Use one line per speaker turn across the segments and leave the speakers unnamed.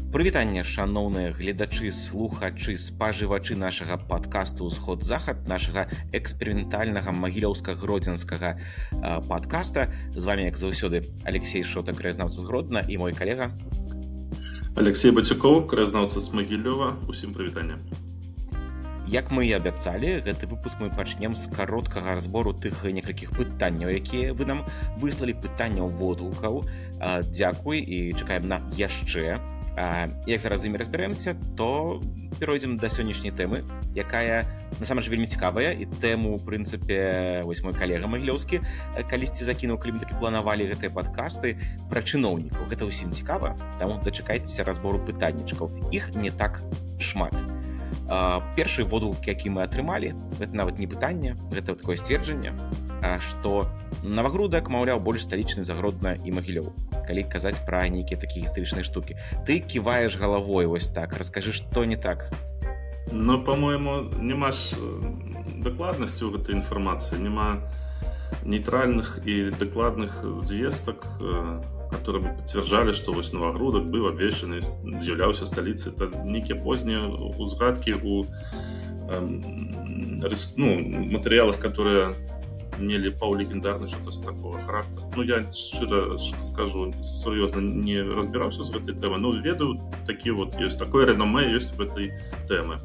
Прывітанне, шаноўныя гледачы, слухачы, спажывачы нашага падкасту «Усход-захад», нашага эксперыментальнага магілёўска-гродзенскага падкаста. З вами, як заўсёды, Алексей Шота, краязнаўца з Гродна, і мой калега
Алексей Бацюкоў, краязнаўца з Магілёва. Усім прывітанне.
Як мы і абяцалі, гэты выпуск мы пачнем з кароткага разбору тых некалькіх пытанняў, якія вы нам выслалі, пытанняў водгукаў. Дзякуй і чакаем на яшчэ. Як зараз з імі разбярэмся, то перайдзем да сённяшняй тэмы, якая насамрэч вельмі цікавая, і тэму, у прынцыпе, вось мой калега магілёўскі калісьці закінуў, калі мы такі планавалі гэтыя падкасты пра чыноўнікаў. Гэта ўсім цікава, таму дачакайцеся разбору пытаннічкаў. Іх не так шмат. Першы водгук, які мы атрымалі, гэта нават не пытанне, гэта такое сцверджанне, што Навагрудак, маўляў, больш сталічны за Гродна і Магілёў, калі казаць пра нейкія такія гістарычныя штукі. Ты ківаеш галавой вось так, раскажы, што не так.
Ну, по-моему, няма ж дакладнасці ў гэтай інфармацыі, няма нейтральных і дакладных звестак, которые бы подтверждали, что вось Навагрудак быў абвешчаны, з'яўляўся сталіцай. Это нейкія познія узгадкі у матэрыялах, которые мелі паўлегендарны что-то такого характера. Ну, я шчыра скажу, сур'ёзна не разбіраўся з гэтай тэмы, но ведаю, такі вот ёсць, такое рэноме ёсць в этой тэмы.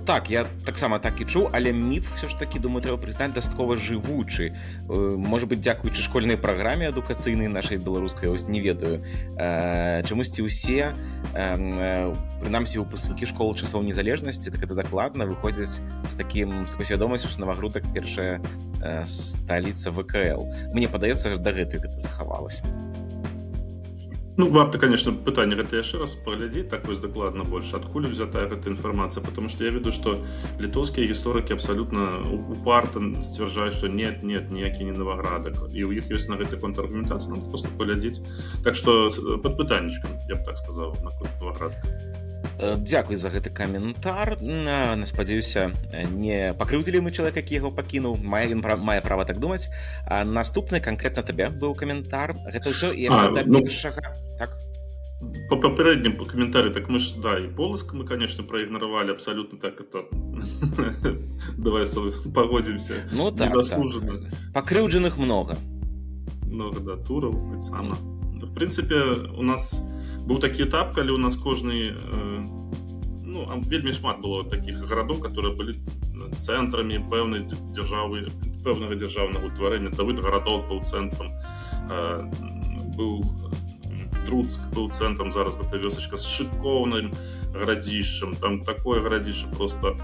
Так, я таксама так і чуў, але міф все ж таки, думаю, трэба прызнаць, дастаткова жывучы. Можа быць, дзякуючы школьнай праграме адукацыйнай нашай беларускай, ось не ведаю. Чамусьці ўсе, прынамсі выпускнікі школ часоў незалежнасці, так это дакладна выходзяць з такой свядомасцю, што Навагрудак першая сталіца ВКЛ. Мне падаецца, дагэтуль гэта захавалася.
Ну, варта, конечно, пытанне гэта яшчэ раз паглядзець, так вось дакладна больш, адкуль взятая гэта інфармацыя, потому што я ведаю, што літоўскія гісторыкі абсалютна упарта сцвярджаюць, што нет, ніякі не Наваградак, і ў іх ёсць на гэты контраргументацыя, надо проста паглядзець. Так што пад пытаннічкам, я б так сказаў, наконт Наваградка.
Дзякуй за гэты каментар. Спадзяюся, не пакрыўдзілі мы чалавека, які яго пакінуў. Мае права так думаць. Наступны канкрэтна табе быў каментар. Гэта ўсё і да першага. Так?
По папярэднім каментарі, так мы ж, да, і поласк мы, конечно, праігнаравалі абсалютна так это. Давай пагодзімся.
Ну так,
незаслужана.
Пакрыўджаных много.
Много, да, тураў, таксама. В прынцыпе, у нас быў такі этап, калі у нас кожны, вельмі шмат было такіх гарадоў, которые былі цэнтрамі пэўнай дзяржавы, пэўнага дзяржаўнага ўтварэння. Давыд гарадок быў цэнтрам, быў Труцк быў цэнтрам, зараз гэта вёсачка з шыкоўным гарадзішчам, там такое гарадзішча просто...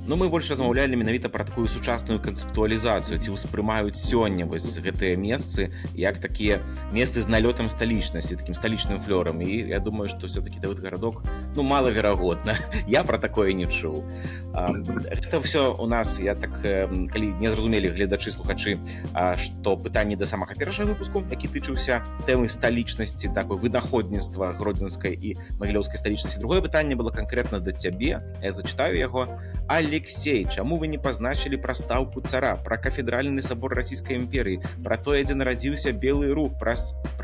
Ну, мы больш размаўлялі менавіта пра такую сучасную канцэптуалізацыю, ці ўспрымаюць сёння вось гэтыя месцы як такія месцы з налётам сталічнасці, такім сталічным флёрам. І я думаю, што все-таки Давыд гарадок, малаверагодна. Я пра такое не чуў. Гэта ўсё у нас, я так, калі не зразумелі гледачы, слухачы, што пытанні да самага першага выпуску, які тычыўся тэмы сталічнасці, такой вынаходніцтва гродзенскай і магілёўскай сталічнасці. Другое пытанне было канкрэтна да цябе, я зачытаю яго. Алексей, чаму вы не пазначылі пра стаўку цара, пра кафедральны сабор Расійскай імперыі, пра тое, дзе нарадзіўся белы рух, пра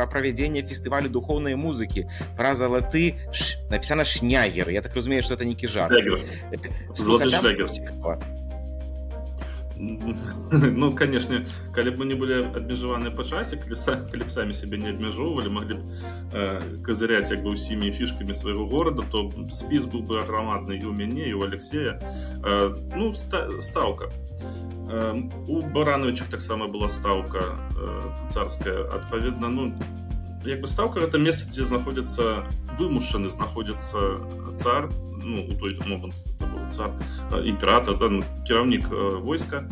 правядзенне фестывалю духоўнай музыкі, пра залаты, напісана Шнягер. Я так разумею, што это нейкі жарт.
Шнягер. Ну, конечно, калі б мы не былі абмежаваныя па часе, калі б самі сябе не абмяжоўвалі, маглі б казыряць як бы ўсімі фішкамі свайго горада, то спіс быў бы аграмадны і ў мяне, і ў Алексея. Стаўка. У Барановичах таксама была стаўка царская. Адпаведна, як бы стаўка — гэта месца, дзе знаходзіцца вымушаны знаходзіцца цар, у той момант это быў цар, імператор, кіраўнік войска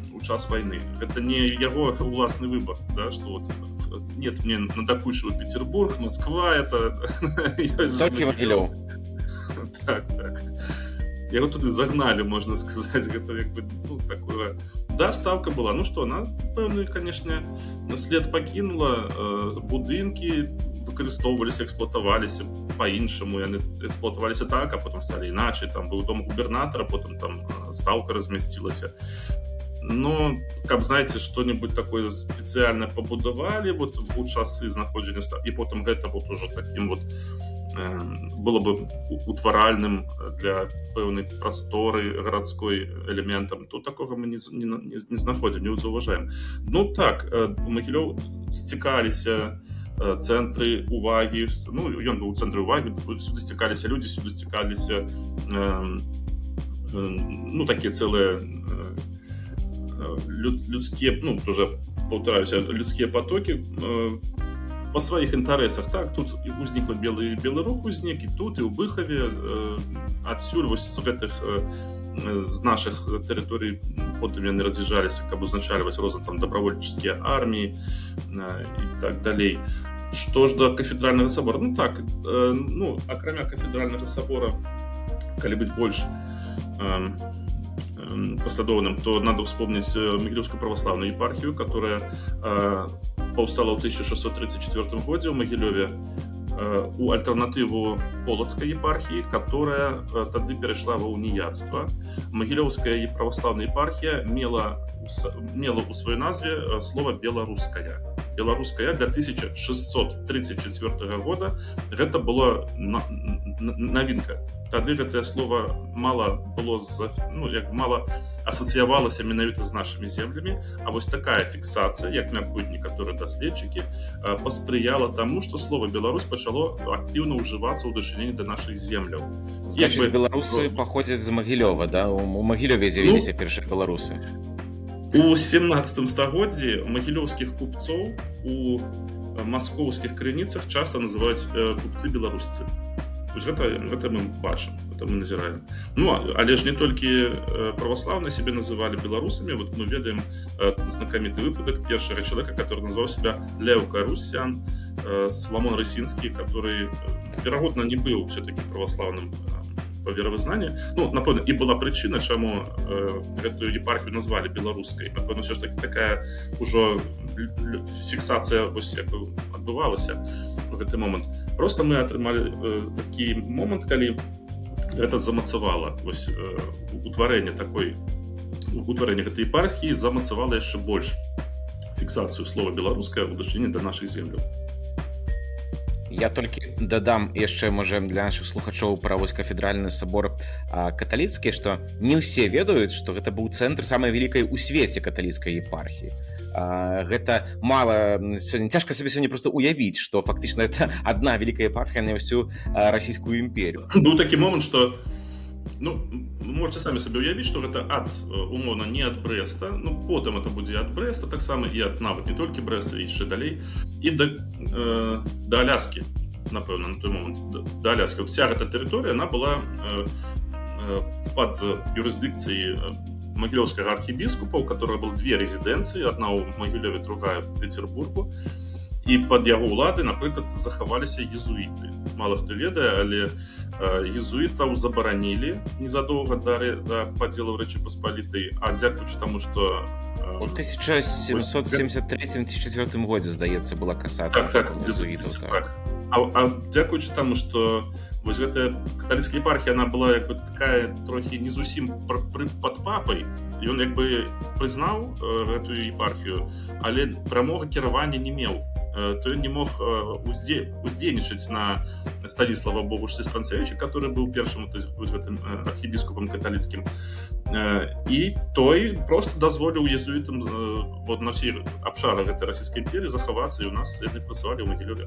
у час вайны. Гэта не яго уласны выбар, да, што вот нет, мне надакучыў Петербург, Москва, это...
Толькі Магілёў.
Так. Яго туды загналі, можна сказаць, гэта як бы, такое... Да, стаўка была, она, пэўны, конечно, след пакінула, будынкі выкарыстоўваліся, эксплуатаваліся па-іншаму, яны эксплуатаваліся так, а потым сталі іначай, там быў дом губернатара, потым там стаўка размясцілася. но, каб, знаете, что-нибудь такое спецыяльна пабудавалі вот у часы знаходжання і потым гэта вот уже таким вот было бы утваральным для пэўнай прасторы гарадской элементам, то такога мы не знаходзім, не заўважаем. Ну так, у Магілёў сцікаліся цэнтры увагі, ну ён быў у цэнтры увагі, сюды сцікаліся людзі, сюды сцікаліся ну такія цэлыя людскія, ну тоже паўтараюся, людскія потокі па сваіх інтарэсах. Так, тут узнікла белы рух узнік і тут, і ў Быхаве. Адсюль вось з гэтых з нашых тэрыторый потым яны раз'язджаліся, каб узначальваць розныя там добровольческія арміі і так далей. Што ж да кафедральнага сабора? Ну так, ну акрамя кафедральнага сабора, калі быць больш паслядоўным, то надо вспомнить Магілёўскую праваслаўную епархію, которая паўстала ў 1634 годзе ў Магілёве у альтэрнатыву полацкай епархіі, которая тады перайшла ва уніяцтва. Магілёўская праваслаўная епархія мела у сваёй назве слова беларуская. Беларуская для 1634 года гэта была навінка. Тады гэтае слово мала было, ну, як мала асацыявалася менавіта з нашымі землямі, а вось такая фіксацыя, як мяркуюць некаторыя даследчыкі, паспрыяла таму, што слово Беларусь пачало актыўна ўжывацца ў дачыненні да нашых земляў.
Значыць, беларусы паходзяць з Магілёва, да? У Магілёве з'явіліся першыя беларусы.
У 17 стагоддзі магілёўскіх купцоў у маскоўскіх крыніцах часта называюць купцы-беларусцы. Гэта мы бачым, гэта мы назіраем. Ну, але ж не толькі праваслаўныя сябе называлі беларусамі. Вот мы ведаем знакаміты выпадак першага чалавека, который назваў себя Леўка Руссян, Саламон Рысінскі, который, верагодна, не быў все-таки праваслаўным по веравызнанні. Ну, напэўна, і была прычына, чаму гэтую епархію назвалі беларускай. Напэўна, все ж таки такая ўжо фіксацыя вось як адбывалася в гэты момант. Просто мы атрымалі такі момант, калі гэта замацавала вось утварэнне гэтай епархіі, замацавала яшчэ больш фіксацыю слова беларуская ў дачыненні да нашых земляў.
Я толькі дадам яшчэ, можа, для нашых слухачоў пра вось кафедральны сабор каталіцкі, што не ўсе ведаюць, што гэта быў цэнтр самай вялікай у свеце каталіцкай епархіі. Гэта мала сёння, цяжка сабе сёння проста уявіць, што фактычна гэта адна вялікая епархія на ўсю расійскую імперію.
Быў такі момант, што ну, можете самі сабе ўявіць, што гэта ад, умоўна, не ад Брэста, ну, потым это будзе ад Брэста, таксама і ад нават не толькі Брэста, і яшчэ далей, і да Аляскі, напэўна, на той момант, да Аляскі. Вся гэта тэрыторыя, она была пад юрысдыкцыяй Магілёўскага архібіскупа, у которого было две резідэнцыі, адна ў Магілёве, другая ў Петербургу. І пад яго ўлады, напрыклад, захаваліся езуіты. Мала хто ведае, але езуітаў забаранілі незадоўга да падзелу Рэчы Паспалітай, а дзякуючы таму, што
у 1773-74 годзе, здаецца, была касацыя езуітаў.
А дзякуючы таму, што вось гэтая каталіцкая епархія, она была як бы такая трохі не зусім пад папай. Ён як бы прызнаў гэтую епархію, але прамога кіравання не меў. То ён не мог уздзейнічаць на Станіслава Богушцы Станцевіча, который быў першым гэтым архібіскупам каталіцкім. І той просто дазволіў езуітам на ўсіх абшарах гэтай расійскай імперіі захавацца, і ў нас яны працавалі ў Магілёве.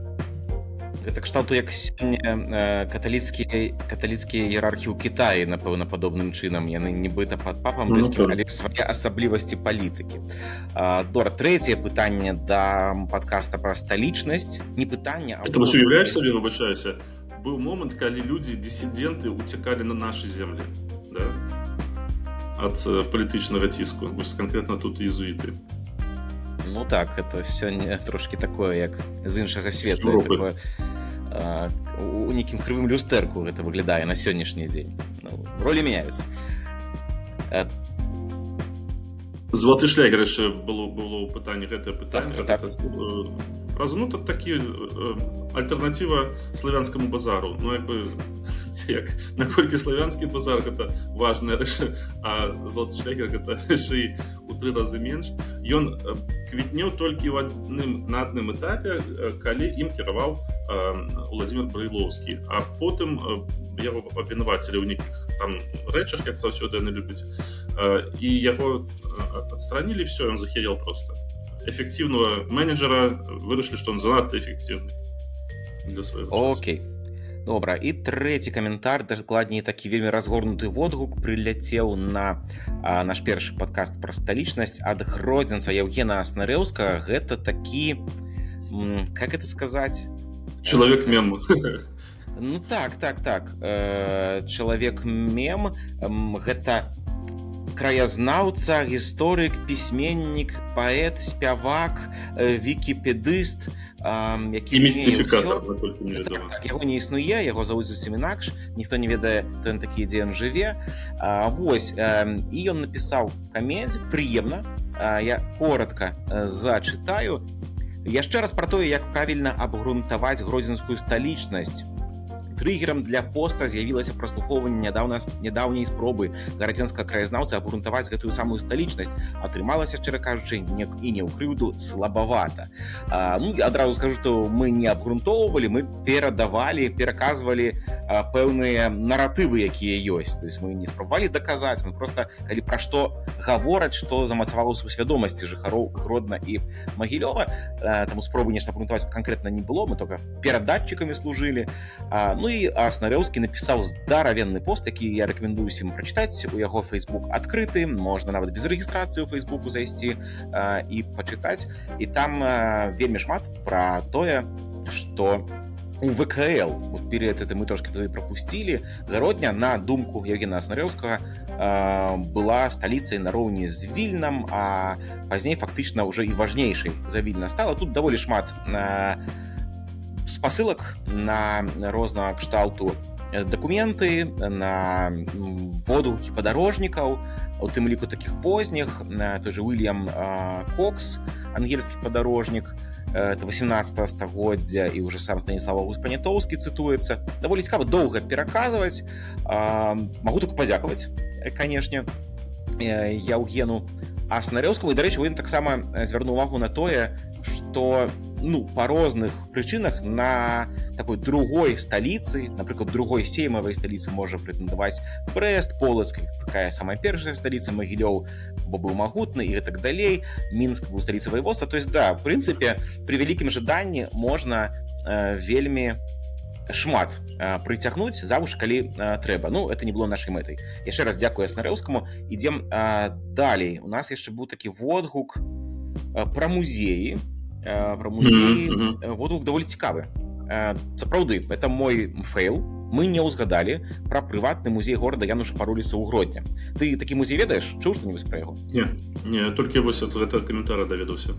Гэта кшталту як сёння каталіцкія іерархіі ў Кітаі, напэўна, падобным чынам. Яны нібыта пад папам блізкім, але свае асаблівасці палітыкі. Дора, трэцяе пытанне да падкаста пра сталічнасць. Не пытанне, а...
Это вось уяўляеш сабе, выбачаюся, быў момант, калі людзі, дысідэнты уцякалі на нашы землі, да? Ад палітычнага ціску. Вось канкрэтна тут езуіты.
Ну так, это сёння трошки такое, як з іншага свету. Такое, у нейкім крывым люстэрку гэта выглядае на сённяшні дзень. Ну, ролі мяняюцца.
Золоты шлягер яшчэ было ў пытанні, гэтае пытанне.
Так.
Ну, тут такі альтэрнатыва славянскаму базару. Ну, як бы, наколькі славянскі базар гэта важная рэч, а золоты шлягер гэта яшчэ і у 3 разы менш. Ён квітнеў толькі на адным этапе, калі ім кіраваў Владзімір Брайлоўскі, а потым яго абвінавацілі ў нейкіх там рэчах, як заўсёды яны любяць, і яго адстранілі, все, ён захерел просто. Эфективного менеджера вырашылі, што он занадта эфективны для свайго часу.
Окей. Добра, і трэці каментар, дакладней такі вельмі разгорнуты водгук прыляцеў на наш першы падкаст пра сталічнасць ад гродзенца Яўгена Аснарэўскага. Гэта такі, как это сказаць?
Чалавек-мем.
Ну так. Чалавек-мем, гэта краязнаўца, гісторык, пісьменнік, паэт, спявак, вікіпедыст, які...
І містыфікатар, наколькі невядома.
Так, яго не існуе, яго завуць зусім інакш, ніхто не ведае, хто ён такі, дзе ён жыве. Вось, і ён напісаў камент, прыемна, я коротка зачытаю. Яшчэ раз пра тое, як правільна абгрунтаваць гродзенскую сталічнасць. Триггером для поста з'явілася праслухоўванне нядаўняй спробы гарадзенскага краязнаўцы абгрунтаваць гэтую самую сталічнасць. Атрымалася, шчыра кажучы, і не ў крыўду, слабавата. Адразу скажу, што мы не абгрунтоўвалі, мы пераказвалі пэўныя наратывы, якія ёсць. То есть мы не спрабавалі даказаць, мы проста, калі пра што гавораць, што замацавалася ў свядомасці жыхароў Гродна і Магілёва, таму спробы нешта абгрунтаваць канкрэтна не было, мы толькі перадатчыкамі служылі. І Аснарэўскі напісаў здаравенны пост, які я рэкамендую усім прачытаць. У яго Facebook адкрыты, можна нават без рэгістрацыі ў Фейсбуку зайсці і пачытаць. І там вельмі шмат пра тое, што у ВКЛ, вот перед этим мы трошки тады пропустили, Гродня, на думку Яўгена Аснарэўскага, была сталіцай нароўні з Вільнам, а пазней фактычна ўжо і важнейшай за Вільна стала. Тут даволі шмат спасылак на рознага кшталту дакументы, на водгукі падарожнікаў, у тым ліку такіх позніх, той же Уильям Кокс, ангельскі падарожнік, это 18 стагоддзя, і ўжо сам Станіслав Аўгуст Панятоўскі цытуецца. Даволі цікава доўга пераказваць. Магу толькі падзякаваць, канешне, Яўгену Аснарэўскаму. І, дарэчы, ён таксама звярнуў увагу на тое, што па розных прычынах на такой другой сталіцы, напрыклад, другой сеймавай сталіцы можа прэтэндаваць Брэст, Полацк, такая самая першая сталіца, Магілёў, бо быў магутны і гэтак далей, Мінск быў сталіцай ваеводства. То есть, да, в прынцыпе, пры вялікім жаданні можна вельмі шмат прыцягнуць завуж, калі трэба. Это не было нашай мэтай. Яшчэ раз дзякую Аснарэўскаму. Ідзем далей. У нас яшчэ быў такі водгук пра музеі. Водгук даволі цікавы. Сапраўды, это мой фейл. Мы не ўзгадалі пра прыватны музей горада Януша Паруліса ў Гродні. Ты такі музей ведаеш? Чуў што-небудзь пра яго?
Не, толькі вось з гэтага каментара даведаўся.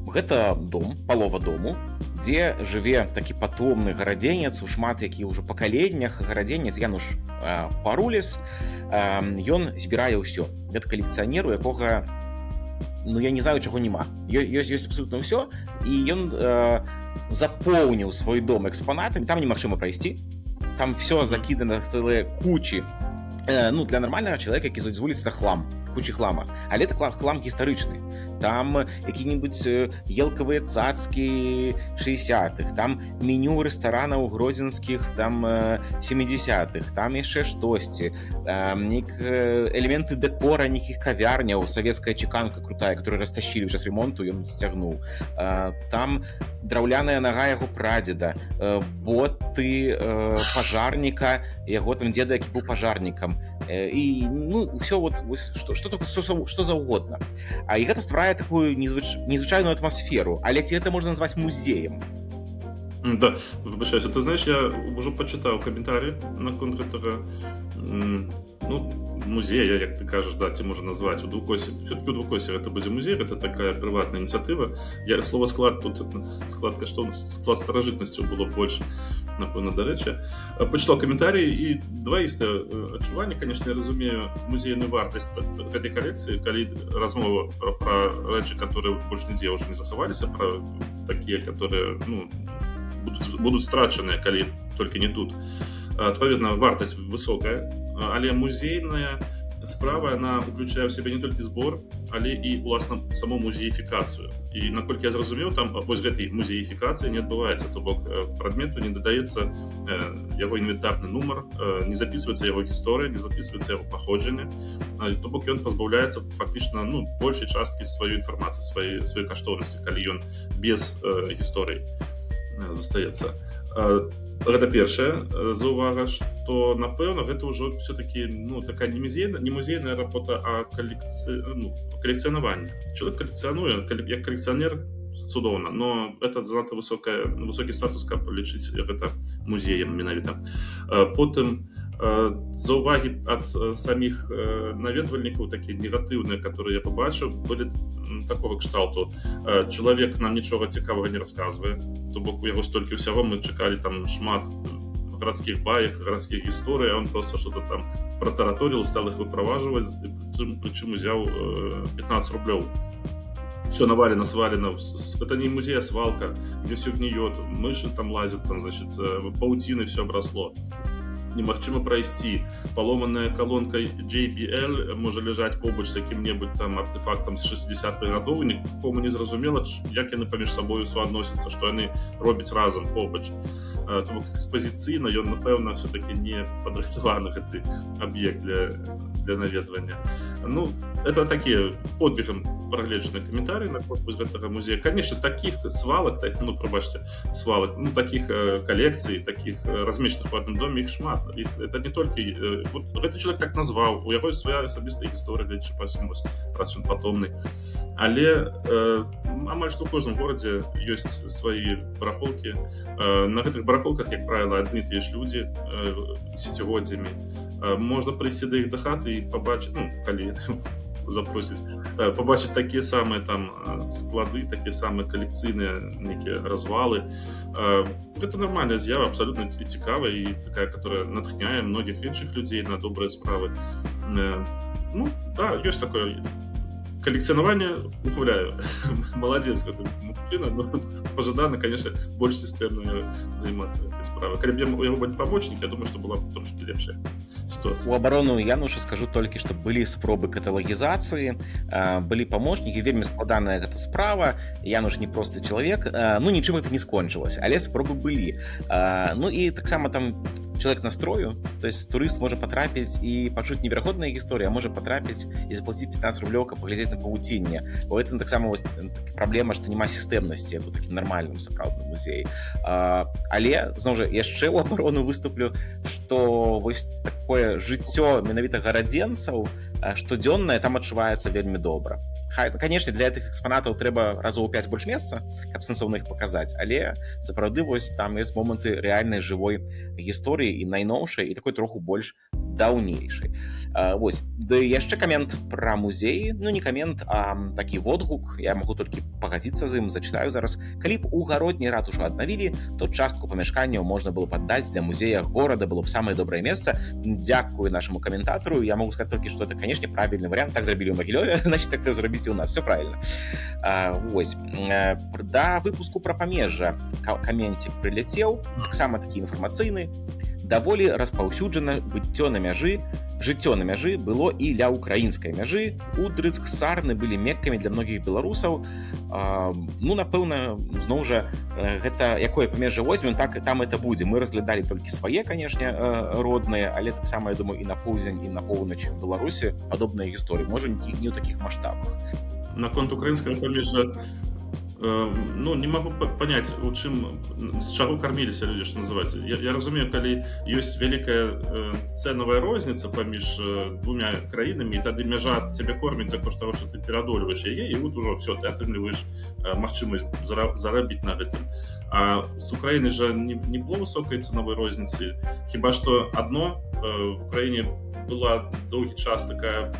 Гэта дом, палова дому, дзе жыве такі патомны гарадзенец, у шмат які ўжо пакаленнях гарадзенец Януш Паруліс. Ён збірае ўсё. Гэта калекцыянер, у якога, я не знаю, чаго няма. Ёсць абсолютна ўсё, і ён запоўніў свой дом экспанатамі. Там немагчыма прайсці. Там все закідана в цэлыя кучы. Для нармальнага чалавека, які зойдзе з вуліцы, это хлам, кучы хлама. Але это хлам гістарычны. Там які-небудзь елкавыя цацкі 60-х, там меню рэстаранаў гродзенскіх, там 70-х, там яшчэ штосьці, элементы дэкора нейкіх кавярняў, савецкая чеканка крутая, которую растащили ў час ремонту, ён сцягнуў. Там драўляная нага яго прадзеда, боты пажарніка, яго там дзеда, які быў пажарнікам. І ўсё што заўгодна. І гэта стварае такую незвычайную атмасферу, але ці гэта можна назваць музеем?
Да, вибачайся, ты знаешь, я уже почитав коментарі наконт гэтага музея, як ты кажаш, да, ці можна назваць у Двукосі. У Двукосі гэта будзе музей, гэта такая прыватная ініцыятыва. Слова склад тут, склад старажытнасцяў было больш, напэўна, дарэчы. Пачытаў каментарі і дваістае адчуванне, конечно, я разумею музейную вартасць гэтай калекцыі, калі размова пра рэчы, которые больш нідзе ўжо не захаваліся, пра такія, которые, будуць страчаныя, калі толькі не тут. Адпаведна, вартасць высокая, але музейная справа она уключае ў сябе не толькі збор, але і уласна саму музеіфікацыю. І наколькі я зразумеў, там вось гэтай музеіфікацыі не адбываецца, то бок прадмету не дадаецца яго інвентарны нумар, не записываецца яго гісторыя, не записываецца яго паходжанне, то бок ён пазбаўляецца фактычна большай часткі сваёй інфармацыі, сваёй каштоўнасці, калі ён без гісторыі застаецца. Гэта першая заўвага, што напэўна гэта ўжо все-таки такая не музейная работа, а калекцыянаванне. Чалавек калекцыянуе, як калекцыянер цудоўна, но это занадта высокі статус, каб лічыць гэта музеем менавіта. Потым заўвагі ад саміх наведвальнікаў такія негатыўныя, которые я пабачыў, былі такого кшталту. Чалавек нам нічога цікавага не расказвае, то бок у яго столькі ўсяго, мы чакалі там шмат гарадскіх баек, гарадскіх гісторый, а он просто что-то там протараторил, стал их выправаживать, причем узял 15 рублёў. Все навалено, свалено. Это не музей, а свалка, где все гниет, мыши там лазят, там, значит, паутиной все обросло. Немагчыма прайсці. Паломаная колонка JBL можа ляжаць побач з якім-небудзь там артефактам з 60-х гадоў, нікому не зразумела, як яны паміж сабою суадносяцца, што яны робяць разам побач. То бок экспазіцыйна ён, напэўна, все-таки не падрыхтаваны гэты аб'ект для наведвання. Это такія подбегам прагледжаныя каментарыі наконт гэтага музея. Конечно, таких свалак, прабачце, свалак, таких калекцый, таких размешчаных в одном доме, іх шмат. Это не толькі гэты чалавек так назваў, у яго свая асабістая гісторыя, гледзячы па ўсім, раз ён патомны. Але амаль што ў кожным горадзе ёсць свае барахолкі. На гэтых барахолках, як правіла, адны і тыя ж людзі дзесяцігоддзямі. Можна прыйсці да іх да хаты і пабачыць, калі запросіць, пабачыць такія самыя там склады, такія самыя калекцыйныя нейкія развалы. Гэта нармальная з'ява, абсалютна цікавая і такая, которая натхняе многіх іншых людзей на добрыя справы. Да, ёсць такое калекцыянаванне, ухваляю. Маладзец гэты мужчына, но пажадана, конечно, больш сістэмна займацца гэтай справай. Калі б у яго быў памочнік, я думаю, што была б трошки лепшая сітуацыя.
У абарону Януша скажу толькі, што былі спробы каталагізацыі, былі памочнікі, вельмі складаная гэта справа. Януш не просты чалавек, нічым гэта не скончылася, але спробы былі. І таксама там чалавек настрою, то есть турыст можа патрапіць і пачуць неверагодныя гісторыі, а можа патрапіць і заплаціць 15 рублёў, каб паглядзець на павуцінне. У гэтым таксама праблема, што няма сістэмнасці у такім нармальным сапраўдным музеі. Але, зноў жа, яшчэ ў абарону выступлю, што вось такое жыццё менавіта гарадзенцаў штодзённае там адчуваецца вельмі добра. Конечно, для гэтых экспанатаў трэба разоў 5 больш месца, каб сэнсоўна іх паказаць, але сапраўды вось там ёсць моманты рэальнай жывой гісторыі і найноўшай, і такой троху больш даўнейшай. Вось, да яшчэ камент пра музеі, не камент, а такі водгук, я магу толькі пагадзіцца з ім, зачытаю зараз. Калі б у гародні ратушу аднавілі, то частку памяшканняў можна было паддаць для музея горада, было б самае добрае месца. Дзякую нашаму каментатару, я могу сказаць толькі, што это, канешне, правільны варыянт, так зрабілі ў Магілёве, значит, так зрабіць і ў нас, все правильно. Вось, да выпуску пра памежжа каменцік прыляцеў, таксама такі інфармацыйны. Даволі распаўсюджана жыццё на мяжы было і ля украінскай мяжы. Удрыцк, Сарны былі меккамі для многіх беларусаў. Напэўна, зноў жа, гэта якое памежжа возьмем, так і там это будзе. Мы разглядалі толькі свае, канешне, родныя, але таксама, я думаю, і на поўдзень, і на поўнач Беларусі падобныя гісторыі. Можа, не ў такіх маштабах.
Наконт украінскага памежжа, не могу понять, з чаго карміліся людзі, што называецца. Я разумею, калі ёсць вялікая цэнавая розніца паміж двумя краінамі, і тады мяжа цябе корміць за кошт таго, што ты пераадольваеш яе, і вот ужо все, ты атрымліваеш магчымасць зарабіць на гэтым. А з Украіны жа не было высокай цэнавой розніцы. Хіба што адно, в Украіне была доўгі час такая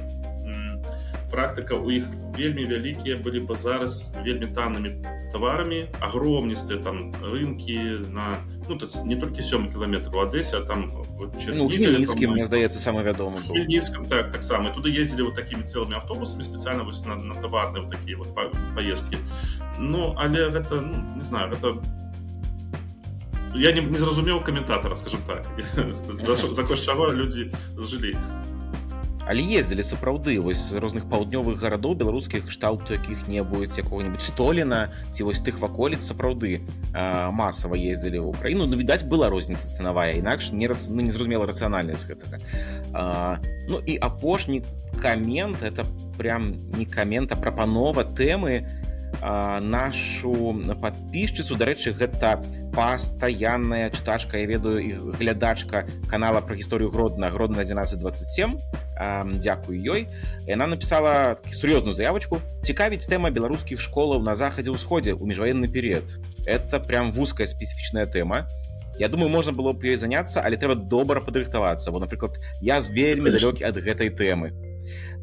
практыка, у іх вельмі вялікія былі базары з вельмі таннымі таварамі, агромністыя там рынкі на, не толькі 7 кіламетраў у Адэсе, а там
Хмельніцкім, мне здаецца, самы вядомы быў.
Хмельніцкім, таксама. Туды ездзілі такімі цэлымі аўтобусамі спецыяльна на таварныя такія паездкі. Але гэта, не знаю, гэта... Я не зразумеў каментатара, скажем так. За кошт чаго людзі жылі.
Але ездзілі сапраўды вось з розных паўднёвых гарадоў беларускіх кшталту якіх-небудзь якога-небудзь Століна ці вось тых ваколіц сапраўды масава ездзілі ў Украіну. Ну, відаць, была розніца цанавая, інакш незразумела рацыянальнасць гэтага. Ну і апошні камент, это прям не камент, а прапанова тэмы. Нашу падпісчыцу, дарэчы, гэта пастаянная чытачка, я ведаю, і глядачка канала пра гісторыю Гродна 1127. Дзякую ёй. Яна напісала сур'ёзную заявачку. Цікавіць тэма беларускіх школаў на захадзе ўсходзе ў міжваенны перыяд. Это прям вузкая спецыфічная тэма. Я думаю, можна было б ёй заняцца, але трэба добра падрыхтавацца. Бо, напрыклад, я вельмі далёкі ад гэтай тэмы.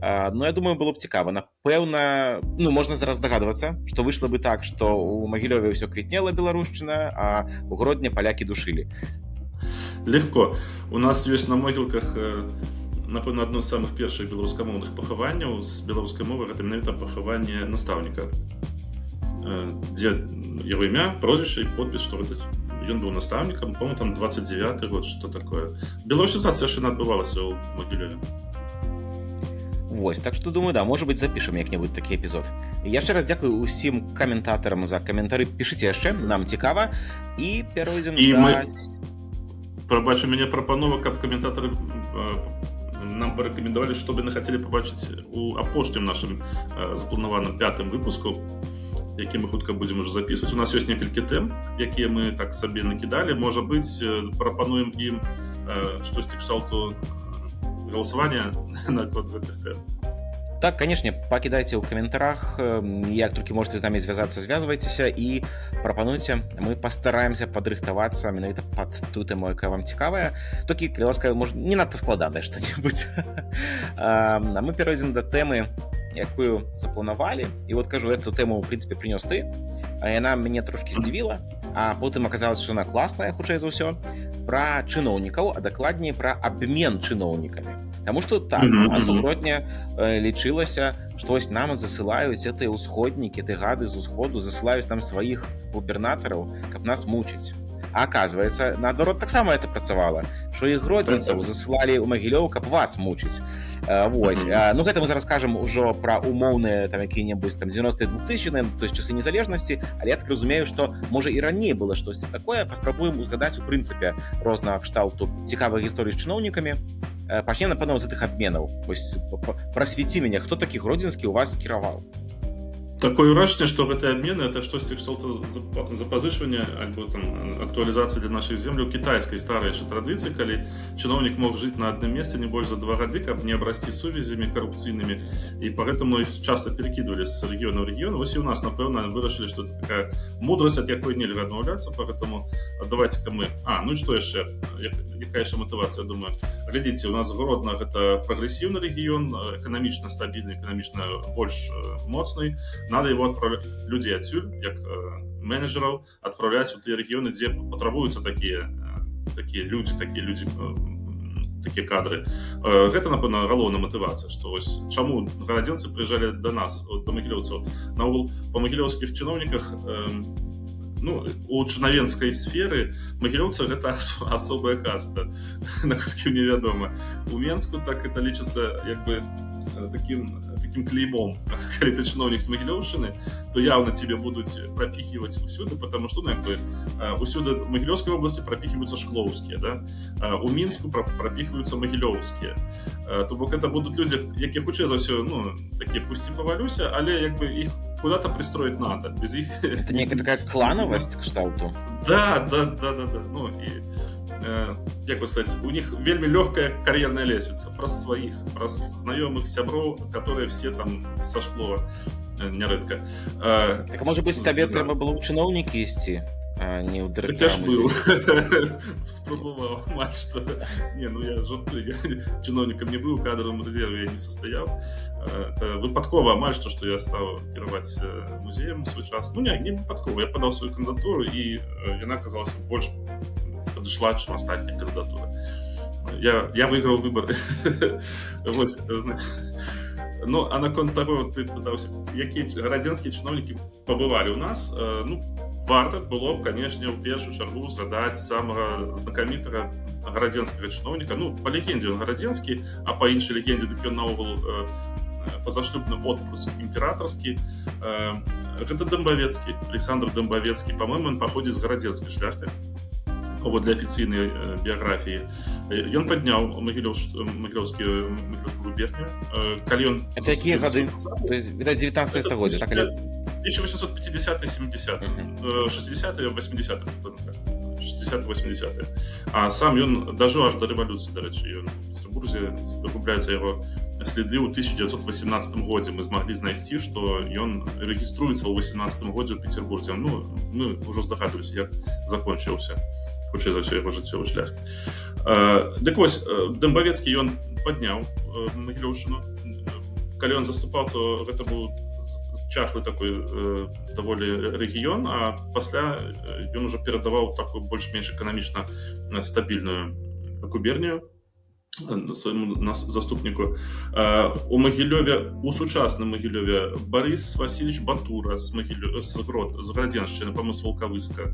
Ну, я думаю, было б цікава. Напэўна, ну, можна зараз здагадвацца, што выйшла бы так, што ў Магілёве ўсё квітнела беларушчына, а ў Гродні палякі душылі.
Легко. У нас ёсць на могілках, напэўна, адно з самых першых беларускамоўных пахаванняў з беларускай мовы, гэта менавіта пахаванне настаўніка, дзе яго імя, прозвішча і подпіс, што гэта ён быў настаўнікам, по-моему, там 29-й год, што такое. Беларусізацыя яшчэ адбывалася ў Магілёве.
Вось, так што, думаю, да, можа быць, запішам як-небудзь такі эпізод. Яшчэ раз дзякую ўсім каментатарам за каментары. Пішыце яшчэ, нам цікава. І перайдзем да...
Прабачу, мяне прапанова, каб каментатары нам парэкамендавалі, што бы яны хацелі пабачыць у апошнім нашым запланаваным 5-м выпуску, які мы хутка будзем ужо запісваць. У нас ёсць некалькі тэм, якія мы так сабе накідалі. Можа быць, прапануем ім штосьці кшталту галасавання наконт гэтых тэм.
Так, канешне, пакідайце ў каментарах, як толькі можаце з намі звязацца, звязвайцеся і прапануйце. Мы пастараемся падрыхтавацца менавіта пад тую тэму, якая вам цікавая. Толькі, калі ласка, можа, не надта складанае што-небудзь. А мы перайдзем да тэмы, якую запланавалі. І вот кажу, эту тэму, ў прынцыпе, прынёс ты. Яна мяне трошкі здзівіла, а потым аказалася, што яна класная, хутчэй за ўсё, пра чыноўнікаў, а дакладней пра абмен чыноўнікамі. Таму што так, у нас у Гродні лічылася, што вось нам засылаюць гэтыя ўсходнікі, ты гады з усходу, засылаюць нам сваіх губернатараў, каб нас мучыць. А аказваецца, наадварот, таксама это працавала, што і гродзенцаў засылалі ў Магілёў, каб вас мучыць. Вось. Ну, гэта мы зараз кажам ужо пра умоўныя там якія-небудзь там 90-е 2000-е, то есть часы незалежнасці, але я так разумею, што можа і раней было штосьці такое. Паспрабуем узгадаць у прынцыпе рознага кшталту цікавых гісторый з чыноўнікамі. Пачнем, напэўна, з гэтых абменаў. Вось прасвяці мяне, хто такі гродзенскі ў вас кіраваў?
Такое ўражанне, што гэтыя абмены это штосьці кшталту запазычвання альбо там актуалізацыі для нашых земляў кітайскай старай яшчэ традыцыі, калі чыноўнік мог жыць на адным месцы не больш за 2 гады, каб не абрасці сувязямі карупцыйнымі, і пагэтаму іх часта перакідвалі з рэгіёна ў рэгіён. Вось і ў нас, напэўна, вырашылі, што это такая мудрасць, ад якой нельга адмаўляцца, пагэтаму давайце-ка мы... Ну і што яшчэ? Якая яшчэ матывацыя, думаю? Глядзіце, у нас Гродна гэта прагрэсіўны рэгіён, эканамічна стабільны, эканамічна больш моцны. Надо его отправлять, людей отсюль, как менеджеров, отправлять в те регионы, где потребуются такие люди, такие кадры. Это, напэўна, галоўная матывацыя, што вось чаму гарадзенцы прыязджалі да нас, да магілёўцаў. Наогул, па магілёўскіх чыноўніках, у чынавенскай сферы магілёўцы гэта асобая каста, наколькі мне вядома. У Менску так это лічыцца як бы таким клеймом. Калі ты чыноўнік з Магілёўшчыны, то явно тебе будуць прапіхіваць усюды, потому что, усюды в Магілёўскай области прапіхіваюцца шклоўскія, да? У Мінску прапіхваюцца магілёўскія. То бок это будуць людзі, якія хутчэй за ўсё, такія пусцім павалюся, але як бы іх куда-то пристроить надо. Без их...
Это некая такая клановость кшталту?
Да. Ну и, як бы сказать, у них вельми легкая карьерная лестница. Праз своих, праз знаёмых сяброў, которые все там со шклова нярэдка.
Так а может быть, табе трэба было ў чыноўнікі ісці? Не ў дырэктара.
Так я ж быў. Спрабаваў амаль што. Я жартую, я чыноўнікам не быў, у кадровым резерве я не састаяў. Это выпадкова амаль што я стаў кіраваць музеем у свой час. Не выпадкова. Я падаў сваю кандыдатуру, і яна аказалася больш падышла, чым астатняя кандыдатура. Я выйграў выбары. Вось, а наконт таго, ты пытаўся, якія гарадзенскія чыноўнікі пабывалі ў нас, варта было б, канешне, у першую чаргу згадаць самага знакамітага гарадзенскага чыноўніка. Ну, па легендзе ён гарадзенскі, а па іншай легендзе дык ён наогул пазашлюбны отпрыск імператарскі. Гэта Дамбавецкі, Александр Дамбавецкі, па-мойму, ён паходзіць з гарадзенскай шляхты. Вот для афіцыйнай біяграфіі. Ён падняў магілёўскую губернію. Калі ён...
Это якія гады? То есть, это 19 стагоддзе, так?
1850-е, 70-е, 60-е, 80-е, 60-80-е. А сам ён дажыў аж да рэвалюцыі, дарэчы. Ён в Петербурзе выкупляюцца яго следы ў 1918 годзе. Мы змаглі знайсці, што ён рэгіструецца ў 18 годзе ў Петербурзе. Ну, мы ўжо здагадваліся, як закончыўся, хутчэй за ўсё, яго жыццёвы шлях. Дык вось, Дамбавецкі ён падняў Магілёўшчыну. Калі ён заступаў, то гэта быў чахлы такой даволі рэгіён, а пасля ён ужо перадаваў такую больш-менш эканамічна стабільную губернію свайму заступніку. У Магілёве, у сучасным Магілёве Барыс Васильевич Батура з Градзеншчыны, па-моему, з Валкавыска.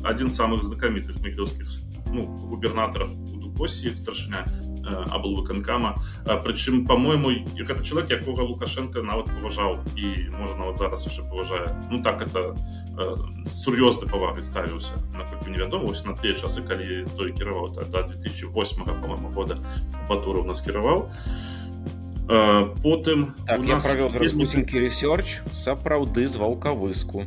Адзін з самых знакамітых магілёўскіх губернатараў у Дукосі, старшыня аблвыканкама. Прычым, па-мойму, гэта чалавек, якога Лукашенко нават паважаў і, можа, нават зараз яшчэ паважае. Ну так, это з сур'ёзнай павагай ставіўся, наколькі невядома, вось на тыя часы, калі той кіраваў, да 2008, па-мойму, года Батура ў нас кіраваў. Потым...
Так, я правёў зараз хуценькі рэсёрч, сапраўды з Валкавыску.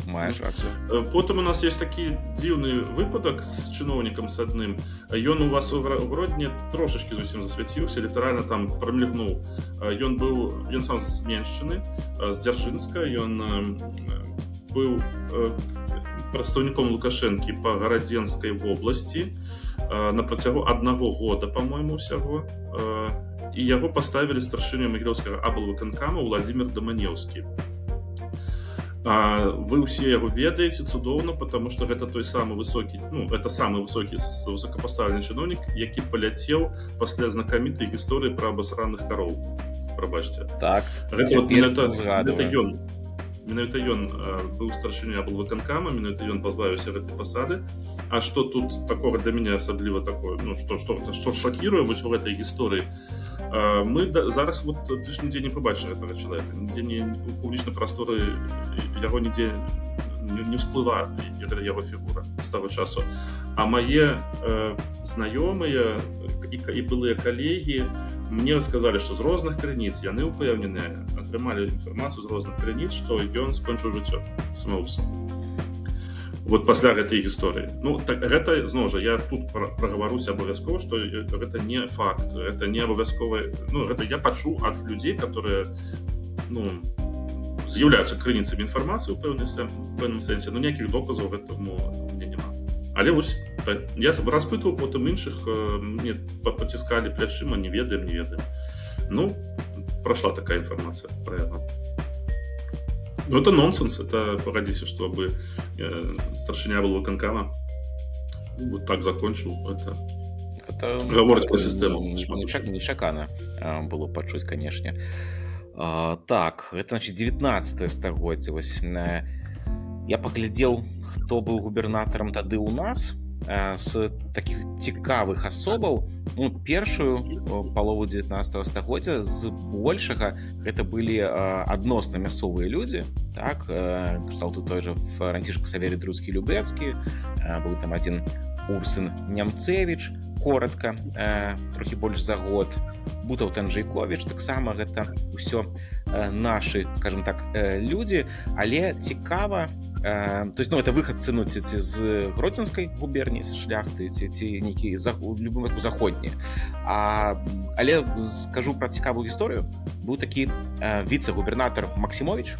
Маеш рацыю.
Потым у нас есть такі дзіўны выпадак з чыноўнікам з адным. Ён у вас у Гродні трошачкі зусім засвяціўся, літаральна там прамільгнуў. Ён сам з Меншчыны, з Дзяржынска. Ён быў прадстаўніком Лукашэнкі па Гарадзенскай вобласці на працягу 1 года, па-мойму, усяго. І яго паставілі старшынёй Магілёўскага аблвыканкама Владзімір Даманеўскі. Вы ўсе яго ведаеце цудоўна, потому што гэта той самы высокі, это самы высокі высокапастаўлены чыноўнік, які паляцеў пасля знакамітай гісторыі пра абасраных кароў. Прабачце.
Так,
Менавіта ён быў старшынёй аблвыканкама, менавіта ён пазбавіўся гэтай пасады. А што тут такога для мяне асабліва такое, што шакіруе вось у гэтай гісторыі? Мы зараз ты ж нідзе не пабачылі гэтага чалавека, нідзе у публічнай прасторы яго нідзе не всплыла яго фігура з таго часу. А мае знаёмыя і былыя калегі мне расказалі, што з розных крыніц яны ўпэўненыя, атрымалі інфармацыю з розных крыніц, што ён скончыў жыццё самагубствам. Вот пасля гэтай гісторыі. Так гэта, зноў жа, я тут прагаваруся абавязкова, што гэта не факт, гэта не абавязкова. Гэта я пачуў ад людзей, которые з'яўляюцца крыніцамі інфармацыі ў пэўным сэнсе, ніякіх доказаў гэтаму у мяне няма. Але вось я распытваў потым іншых, мне паціскалі плячыма, не ведаем. Прайшла такая інфармацыя пра яго. Это нонсенс, это, погодите, чтобы старшыня аблвыканкама вот так закончил, это гаворыць пра сістэму.
Нечакана было пачуць, канешне. Так, это, значит, 19 стагоддзе. Вось я паглядзеў, хто быў губернатарам тады ў нас з такіх цікавых асобаў. Першую палову 19 стагоддзя з большага гэта былі адносна мясцовыя людзі, так, кшталту той жа Францішк Саверый Друцкі-Любэцкі, быў там адзін Урсын Нямцевіч, коротка, трохі больш за год, Бутаў Танжайковіч, таксама гэта ўсё нашы, скажем так, людзі, але цікава, то есть, это выхадцы ці з Гродзенскай губерніі, з шляхты, ці нейкі любым заходні. Але скажу пра цікавую гісторыю. Быў такі віцэ-губернатар Максімовіч.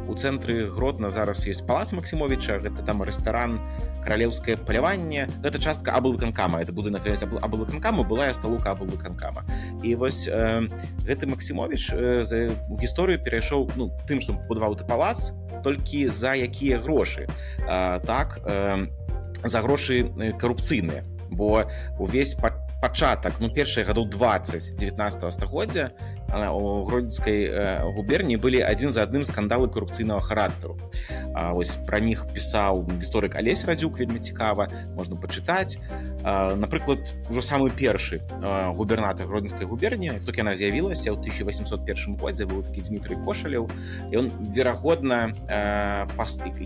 У цэнтры Гродна зараз ёсць палац Максімовіча, гэта там рэстаран «Каралеўскае паляванне». Гэта частка аблвыканкама, это будынак аблвыканкама, былая сталука аблвыканкама. І вось гэты Максімовіч у гісторыю перайшоў тым, што пабудаваў ты палац, толькі за якія грошы. Так, за грошы карупцыйныя. Бо увесь пачатак, першыя гадоў 20 19 стагоддзя у гродзенскай губерніі былі адзін за адным скандалы карупцыйнага характару. Вось пра них пісаў гісторык Алесь Радзюк, вельмі цікава, можна пачытаць. Напрыклад, ужо самы першы губернатар гродзенскай губерніі, як толькі яна з'явілася ў 1801 годзе, быў такі Дмітрый Кошалеў, і он верагодна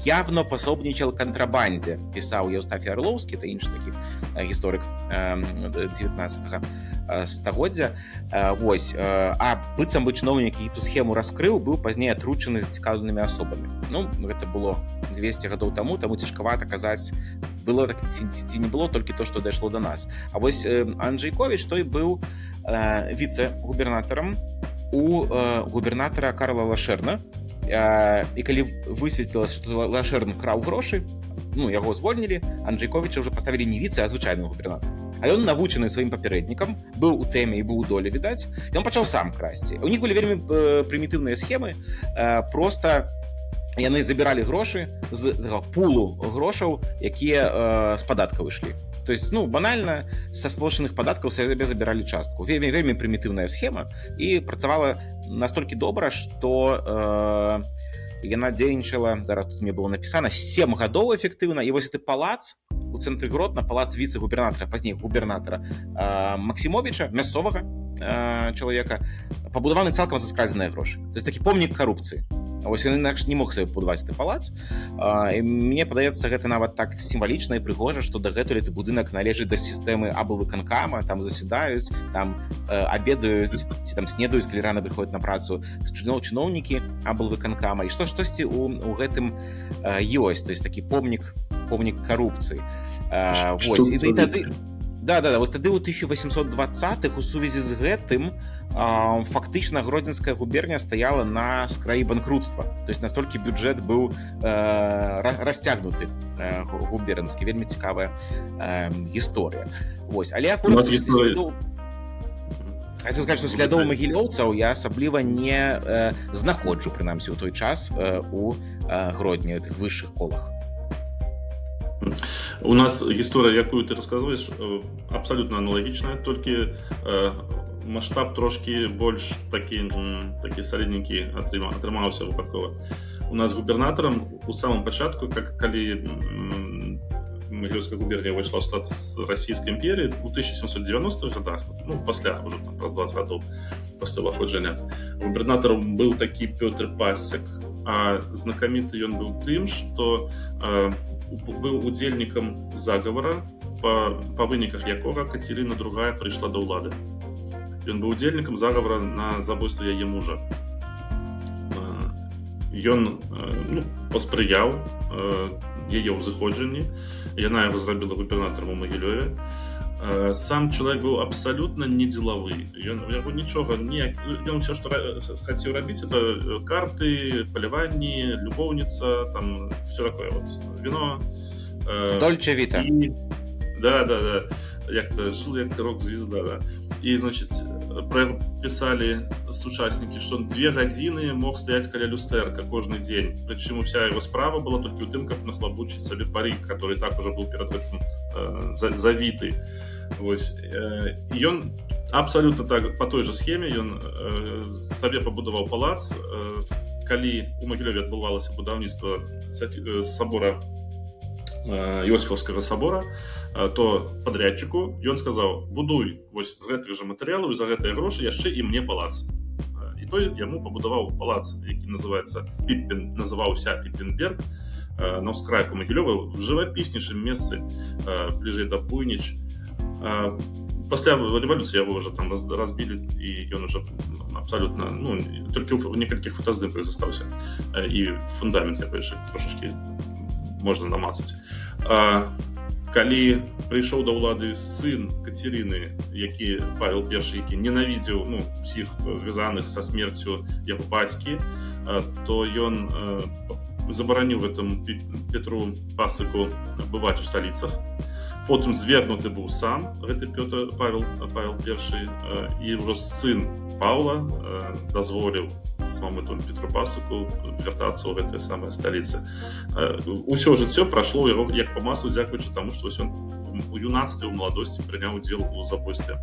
явно пособнічал кантрабандзе, пісаў Еўстафій Арлоўскі, та іншы такі гісторык 19 стагоддзя. Вось, а быццам бы чыноўнік, які эту схему раскрыў, быў пазней атручаны зацікаўленымі асобамі. Ну, гэта было 200 гадоў таму цяжкавата казаць, было так ці не было, толькі то, што дайшло да нас. А вось Анджейковіч той быў віцэ-губернатарам у губернатара Карла Лашэрна, і калі высветлілася, што Лашэрн краў грошы, ну, яго звольнілі, Анджейковіча ўжо паставілі не віцэ, а звычайным губернатарам. А ён, навучаны сваім папярэднікам, быў у тэме і быў у долі, відаць, ён пачаў сам красці. У них былі вельмі прымітыўныя схемы, проста яны забіралі грошы з пулу грошаў, якія з падаткаў ішлі. То есть, ну, банальна, са сплочаных падаткаў сабе забіралі частку. Вельмі прымітыўная схема, і працавала настолькі добра, што яна дзейнічала, зараз тут мне было напісана, 7 гадоў эфектыўна, і вось гэты палац у цэнтры Гродна, палац віцэ-губернатара, пазней губернатара Максімовіча, мясцовага чалавека, пабудаваны цалкам за скрадзеныя грошы. То есть такі помнік карупцыі. Вось ён інакш не мог сабе пабудаваць гэты палац. І мне падаецца, гэта нават так сімвалічна і прыгожа, што дагэтуль гэты будынак належыць да сістэмы аблвыканкама, там засядаюць, там абедаюць, ці там снедаюць, калі рана прыходзяць на працу чыноўнікі аблвыканкама. І штосьці ў гэтым ёсць, то есть такі помнік карупцыі. Вось, і тады... Да, вось тады ў 1820-х у сувязі з гэтым фактычна гродзенская губерня стаяла на скраі банкрутства. То есть настолькі бюджэт быў расцягнуты губернскі. Вельмі цікавая гісторыя. Вось, але акурат хацеў сказаць, што слядоў магілёўцаў я асабліва не знаходжу, прынамсі, у той час у Гродні, у тых высшых колах.
У нас гісторыя, якую ты расказваеш, абсалютна аналагічная, толькі маштаб трошкі больш такі салідненькі атрымаўся выпадкова. У нас губернатарам у самым пачатку, калі Магілёўская губернія ўвайшла ў склад Расійскай імперіі у 1790-х годах, ну, пасля, ўжо там праз 20 гадоў пасля ўваходжання, губернатарам быў такі Пётр Пасек, а знакаміты ён быў тым, што быў удзельнікам загавара, па выніках якога Кацярына II прыйшла да ўлады. Ён быў удзельнікам загавара на забойства яе мужа. Ён паспрыяў яе ўзыходжанні, яна яго зрабіла губернатарам у Магілёве. Сам чалавек быў абсалютна не дзелавы. Ён ўсё, што хацеў рабіць, это карты, паляванні, любоўніца, там все такое вот. Віно.
Дольче Віта.
Да. Як-то жил як рок-звезда, да. І, значит, пра яго пісалі сучаснікі, што 2 гадзіны мог стаяць каля люстэрка кожны дзень. Прычым уся яго справа была толькі ў тым, каб нахлабучыць сабе парык, который так уже быў перад гэтым завіты. Вось. І ён абсалютна так, па той жа схеме, ён сабе пабудаваў палац. Калі у Магілёве адбывалася будаўніцтва сабора, Іосифаўскага сабора, то падрядчыку ён сказаў: будуй вось з гэтых жа матэрыялаў і за гэтыя грошы яшчэ і мне палац. І той яму пабудаваў палац, які называўся Піппенберг, на ўскрайку Магілёва, в жывапіснейшым месцы, бліжэй да Буйніч. Пасля рэвалюцыі яго ўжо там разбілі, і ён уже абсалютна, толькі ў некалькіх фотаздымках застаўся, і фундамент яго яшчэ трошачкі можна намацаць. Калі прыйшоў да ўлады сын Кацярыны, які Павел I, які ненавідзеў усіх звязаных са смерцю яго бацькі, то ён забараніў гэтаму Петру Пасыку бываць у сталіцах. Потым звергнуты быў сам гэты Павел I, і ўжо сын Паўла дазволіў самому Петру Пасыку вяртацца ў гэтыя самыя сталіцы. Усё жыццё прайшло яго як па маслу, дзякуючы таму, што ён у юнацтве, у маладосці прыняў удзел у забойстве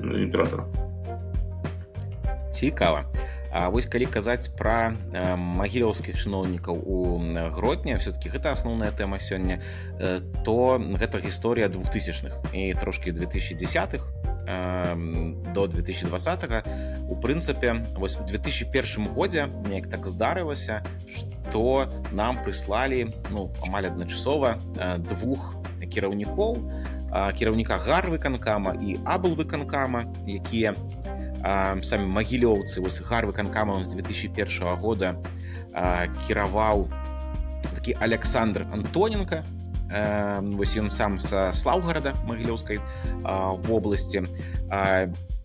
імператара.
Цікава. А вось калі казаць пра магілёўскіх чыноўнікаў у Гродні, все-таки гэта асноўная тэма сёння, то гэта гісторыя 2000-х і трошкі 2010-х до 2020-го. У прынцыпе, вось у 2001 годзе неяк так здарылася, што нам прыслалі амаль адначасова двух кіраўніка гарвыканкама і аблвыканкама, якія самі магілёўцы. Вось гарвыканкамам з 2001 года кіраваў такі Александр Антоненко. Вось ён сам са Слаўгарада Магілёўскай вобласці,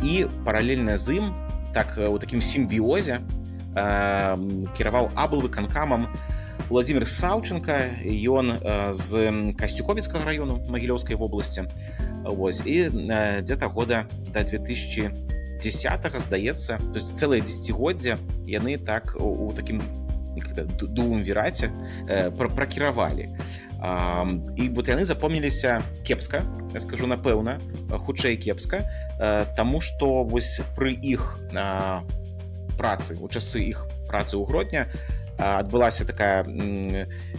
і паралельна з ім, так у такім сімбіозе, кіраваў аблвыканкамам Владзімір Саўченка. Ён з Касцюковіцкага раёну Магілёўскай вобласці. Вось, і дзе-то года да 2010-го, здаецца, то есть цэлае дзесяцігоддзе яны так у такім дуумвіраце пракіравалі. І вот яны запомніліся кепска, я скажу напэўна, хутчэй кепска, таму што вось пры іх працы, у часы іх працы ў Гродні адбылася такая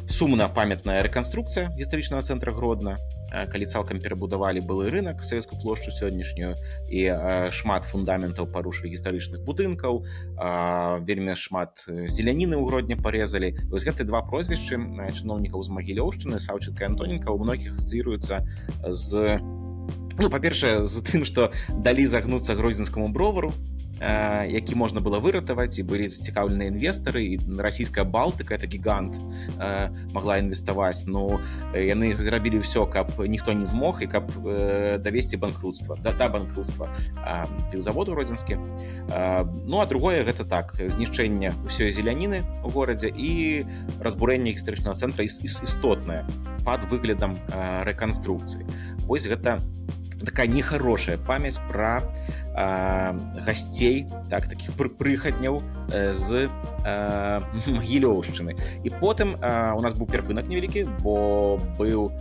сумна памятная рэканструкцыя гістарычнага цэнтра Гродна, калі цалкам перабудавалі былы рынак, савецкую плошчу сённяшнюю, і шмат фундаментаў парушылі гістарычных будынкаў, вельмі шмат зеляніны ў Гродні парезалі. І вось гэты два прозвішчы чыноўнікаў з Магілёўшчыны, Саўченка і Антоненка, у многіх асацыююцца з, па-першае, з тым, што далі загнуцца гродзенскаму бровару, які можна было выратаваць, і былі зацікаўленыя інвестары, і расійская Балтыка, это гігант, магла інвеставаць, яны зрабілі ўсё, каб ніхто не змог, і каб давесці банкрутства, да банкрутства піўзавод гродзенскі. А другое, гэта так, знішчэнне ўсёй зеляніны ў горадзе і разбурэнне гістарычнага цэнтра істотнае пад выглядам рэканструкцыі. Вось гэта такая нехарошая памяць пра гасцей, такіх прыхадняў з Магілёўшчыны. І потым у нас быў перапынак невялікі, бо быў,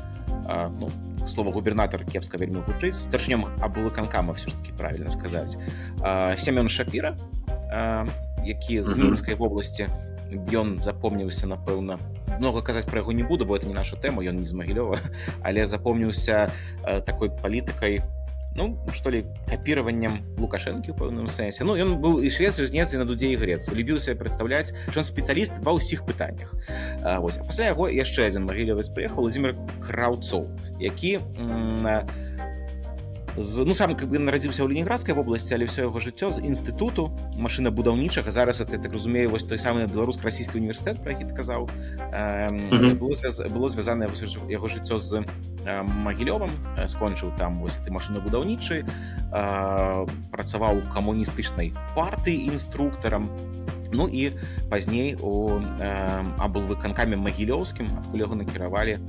слова губернатар кепска вельмі гучыць, старшынём аблвыканкама, все ж таки правильно сказаць, Сямён Шапіра, які з Мінскай вобласці. Ён запомніўся, напэўна, много казаць пра яго не буду, бо это не наша тэма, ён не з Магілёва, але запомніўся такой палітыкай, капіраваннем Лукашэнкі ў пэўным сэнсе. Ён быў і швец, і жнец, і на дуде і грец. Любіў сябе прадстаўляць, што ён спецыяліст ва ўсіх пытаннях. А пасля яго яшчэ адзін магілёвец прыехаў, Владзімір Краўцоў, які сам нарадзіўся ў Ленінградскай вобласці, але ўсё яго жыццё з інстытуту машынабудаўнічага. Зараз это, так разумею, вось той самы беларуска-расійскі універсітэт, про які ты казаў, было звязанае яго жыццё з Магілёвам, скончыў там вось ты машынабудаўнічы, працаваў у камуністычнай партыі інструктарам, і пазней у аблвыканкаме магілёўскім, адкуль яго накіравалі